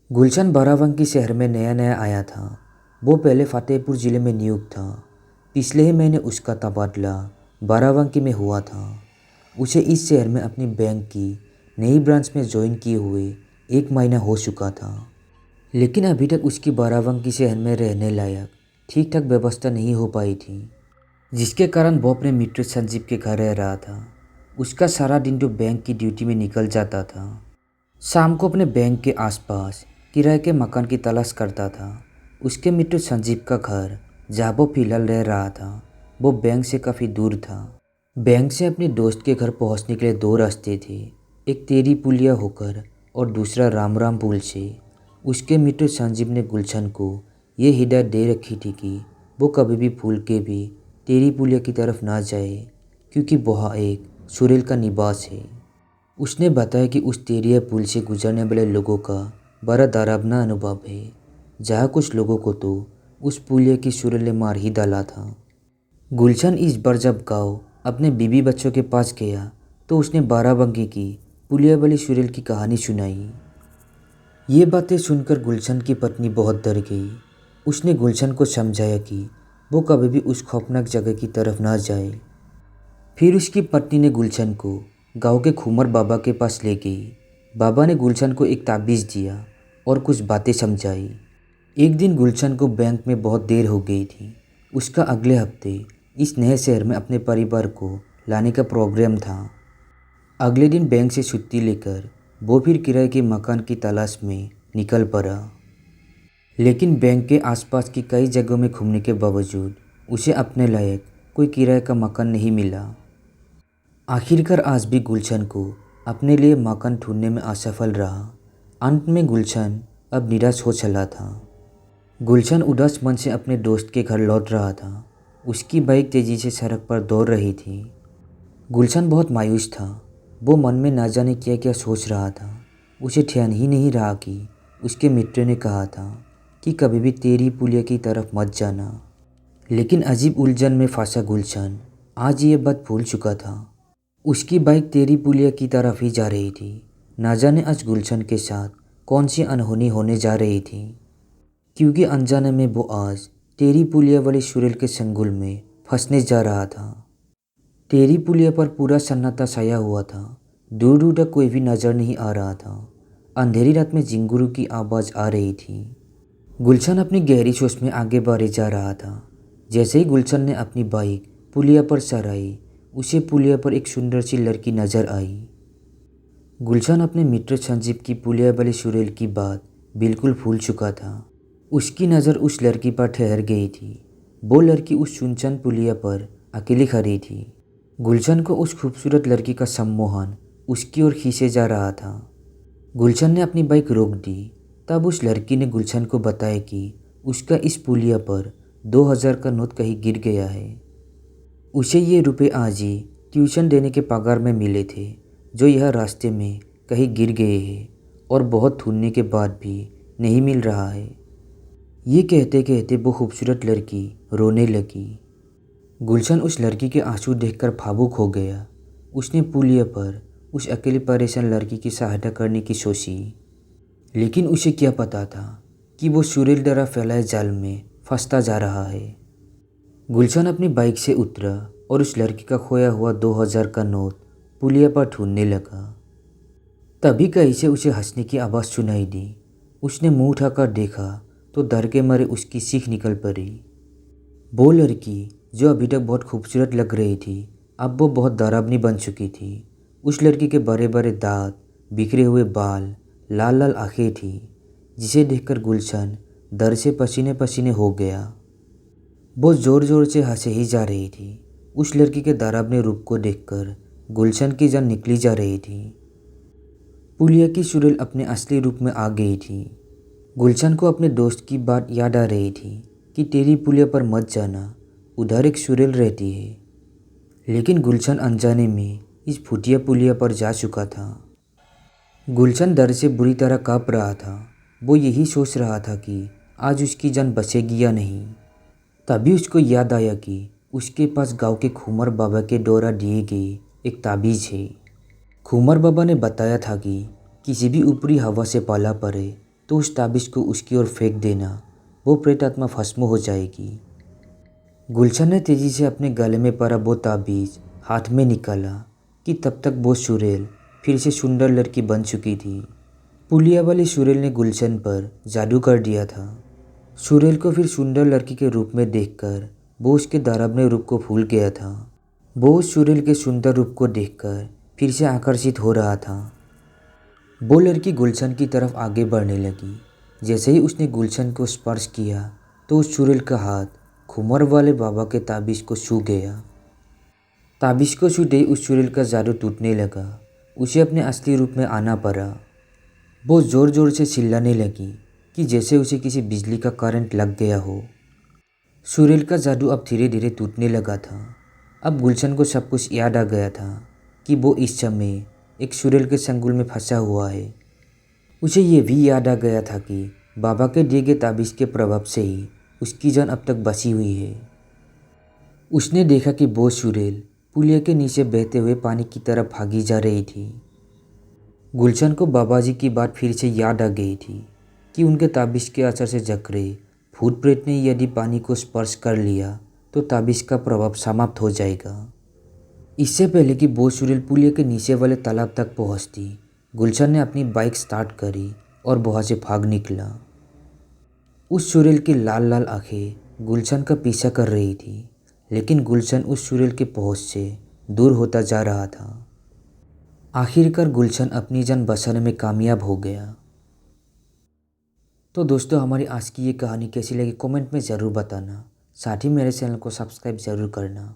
गुलशन बाराबंकी शहर में नया नया आया था। वो पहले फतेहपुर ज़िले में नियुक्त था। पिछले ही महीने उसका तबादला बाराबंकी में हुआ था। उसे इस शहर में अपनी बैंक की नई ब्रांच में ज्वाइन किए हुए 1 महीना हो चुका था, लेकिन अभी तक उसकी बाराबंकी शहर में रहने लायक ठीक ठाक व्यवस्था नहीं हो पाई थी, जिसके कारण वो अपने मित्र संजीव के घर रह रहा था। उसका सारा दिन जो बैंक की ड्यूटी में निकल जाता था, शाम को अपने बैंक के आसपास किराए के मकान की तलाश करता था। उसके मित्र संजीव का घर, जहाँ वो फिलहाल रह रहा था, वो बैंक से काफ़ी दूर था। बैंक से अपने दोस्त के घर पहुँचने के लिए 2 रास्ते थे, एक तेरी पुलिया होकर और दूसरा राम राम पुल से। उसके मित्र संजीव ने गुलशन को ये हिदायत दे रखी थी कि वो कभी भी भूल के भी तेरी पुलिया की तरफ ना जाए, क्योंकि वह एक सुरेल का निवास है। उसने बताया कि उस तेरिया पुल से गुजरने वाले लोगों का बड़ा डरावना अनुभव है, जहाँ कुछ लोगों को तो उस पुलिया की सुरेल ने मार ही डाला था। गुलशन इस बार जब गाँव अपने बीवी बच्चों के पास गया तो उसने बाराबंकी की पुलिया वाली सुरेल की कहानी सुनाई। ये बातें सुनकर गुलशन की पत्नी बहुत डर गई। उसने गुलशन को समझाया कि वो कभी भी उस खौफनाक जगह की तरफ ना जाए। फिर उसकी पत्नी ने गुलशन को गांव के खुमर बाबा के पास ले गई। बाबा ने गुलशन को एक ताबीज़ दिया और कुछ बातें समझाई। एक दिन गुलशन को बैंक में बहुत देर हो गई थी। उसका अगले हफ्ते इस नए शहर में अपने परिवार को लाने का प्रोग्राम था। अगले दिन बैंक से छुट्टी लेकर वो फिर किराए के मकान की तलाश में निकल पड़ा, लेकिन बैंक के आसपास की कई जगहों में घूमने के बावजूद उसे अपने लायक कोई किराए का मकान नहीं मिला। आखिरकार आज भी गुलशन को अपने लिए मकान ढूंढने में असफल रहा। अंत में गुलशन अब निराश हो चला था। गुलशन उदास मन से अपने दोस्त के घर लौट रहा था। उसकी बाइक तेज़ी से सड़क पर दौड़ रही थी। गुलशन बहुत मायूस था। वो मन में ना जाने क्या क्या सोच रहा था। उसे ध्यान ही नहीं रहा कि उसके मित्र ने कहा था कि कभी भी तेरी पुलिया की तरफ मत जाना। लेकिन अजीब उलझन में फंसा गुलशन आज ये बात भूल चुका था। उसकी बाइक तेरी पुलिया की तरफ ही जा रही थी। ना जाने आज गुलशन के साथ कौन सी अनहोनी होने जा रही थी, क्योंकि अनजाने में वो आज तेरी पुलिया वाली सुरेल के संगुल में फंसने जा रहा था। तेरी पुलिया पर पूरा सन्नाटा छाया हुआ था। दूर दूर तक कोई भी नजर नहीं आ रहा था। अंधेरी रात में झिंगुरों की आवाज़ आ रही थी। गुलशन अपनी गहरी सोच में आगे बढ़े जा रहा था। जैसे ही गुलशन ने अपनी बाइक पुलिया पर चढ़ाई, उसे पुलिया पर एक सुंदर सी लड़की नजर आई। गुलशन अपने मित्र संजीव की पुलिया वाली सुरेल की बात बिल्कुल भूल चुका था। उसकी नज़र उस लड़की पर ठहर गई थी। वो लड़की उस सुनसान पुलिया पर अकेली खड़ी थी। गुलशन को उस खूबसूरत लड़की का सम्मोहन उसकी ओर खींचे जा रहा था। गुलशन ने अपनी बाइक रोक दी। तब उस लड़की ने गुलशन को बताया कि उसका इस पुलिया पर 2000 का नोट कहीं गिर गया है। उसे ये रुपए आज ही ट्यूशन देने के पगार में मिले थे, जो यह रास्ते में कहीं गिर गए हैं और बहुत ढूंढने के बाद भी नहीं मिल रहा है। ये कहते कहते वो खूबसूरत लड़की रोने लगी। गुलशन उस लड़की के आंसू देखकर भावुक हो गया। उसने पुलिया पर उस अकेली परेशान लड़की की सहायता करने की सोची, लेकिन उसे क्या पता था कि वो सुरेल द्वारा फैलाए जाल में फंसता जा रहा है। गुलशन अपनी बाइक से उतरा और उस लड़की का खोया हुआ 2000 का नोट पुलिया पर ढूंढने लगा। तभी कहीं से उसे हंसने की आवाज़ सुनाई दी। उसने मुंह उठाकर देखा तो डर के मारे उसकी चीख निकल पड़ी। वो लड़की जो अभी तक बहुत खूबसूरत लग रही थी, अब वो बहुत डरावनी बन चुकी थी। उस लड़की के बड़े बड़े दांत, बिखरे हुए बाल, लाल लाल आँखें थी, जिसे देखकर गुलशन डर से पसीने पसीने हो गया। वो ज़ोर ज़ोर से हंसे ही जा रही थी। उस लड़की के डरावने रूप को देखकर गुलशन की जान निकली जा रही थी। पुलिया की सुरेल अपने असली रूप में आ गई थी। गुलशन को अपने दोस्त की बात याद आ रही थी कि तेरी पुलिया पर मत जाना, उधर एक सुरेल रहती है। लेकिन गुलशन अनजाने में इस भूतिया पुलिया पर जा चुका था। गुलशन डर से बुरी तरह काँप रहा था। वो यही सोच रहा था कि आज उसकी जान बचेगी या नहीं। तभी उसको याद आया कि उसके पास गांव के खुमर बाबा के द्वारा दिए गए एक ताबीज़ है। खुमर बाबा ने बताया था कि किसी भी ऊपरी हवा से पाला पड़े तो उस ताबीज़ को उसकी ओर फेंक देना, वो प्रेत आत्मा भस्म हो जाएगी। गुलशन ने तेज़ी से अपने गले में पड़ा वो ताबीज़ हाथ में निकाला कि तब तक वो सुरेल फिर से सुंदर लड़की बन चुकी थी। पुलिया वाली सुरेल ने गुलशन पर जादू कर दिया था। सुरेल को फिर सुंदर लड़की के रूप में देखकर वो उसके दानवने रूप को भूल गया था। वो उस सुरेल के सुंदर रूप को देखकर फिर से आकर्षित हो रहा था। वो लड़की गुलशन की तरफ आगे बढ़ने लगी। जैसे ही उसने गुलशन को स्पर्श किया तो उस सुरेल का हाथ खुमर वाले बाबा के ताबीज़ को छू गया। ताबीज़ को छूते ही उस सुरेल का जादू टूटने लगा। उसे अपने असली रूप में आना पड़ा। वो ज़ोर ज़ोर से चिल्लाने लगी कि जैसे उसे किसी बिजली का करंट लग गया हो। सुरेल का जादू अब धीरे धीरे टूटने लगा था। अब गुलशन को सब कुछ याद आ गया था कि वो इस समय एक सुरेल के संगुल में फंसा हुआ है। उसे ये भी याद आ गया था कि बाबा के दिए गए ताबीज़ के प्रभाव से ही उसकी जान अब तक बची हुई है। उसने देखा कि वो सुरेल पुलिया के नीचे बहते हुए पानी की तरफ भागी जा रही थी। गुलशन को बाबा जी की बात फिर से याद आ गई थी कि उनके ताबीज़ के असर से जकड़े भूत प्रेत ने यदि पानी को स्पर्श कर लिया तो ताबीज़ का प्रभाव समाप्त हो जाएगा। इससे पहले कि वो सुरेल पुलिया के नीचे वाले तालाब तक पहुंचती, गुलशन ने अपनी बाइक स्टार्ट करी और वहाँ से भाग निकला। उस सुरेल की लाल लाल आंखें गुलशन का पीछा कर रही थी, लेकिन गुलशन उस सुरेल के पहुंच से दूर होता जा रहा था। आखिरकार गुलशन अपनी जान बचाने में कामयाब हो गया। तो दोस्तों, हमारी आज की ये कहानी कैसी लगी कमेंट में ज़रूर बताना। साथ ही मेरे चैनल को सब्सक्राइब ज़रूर करना।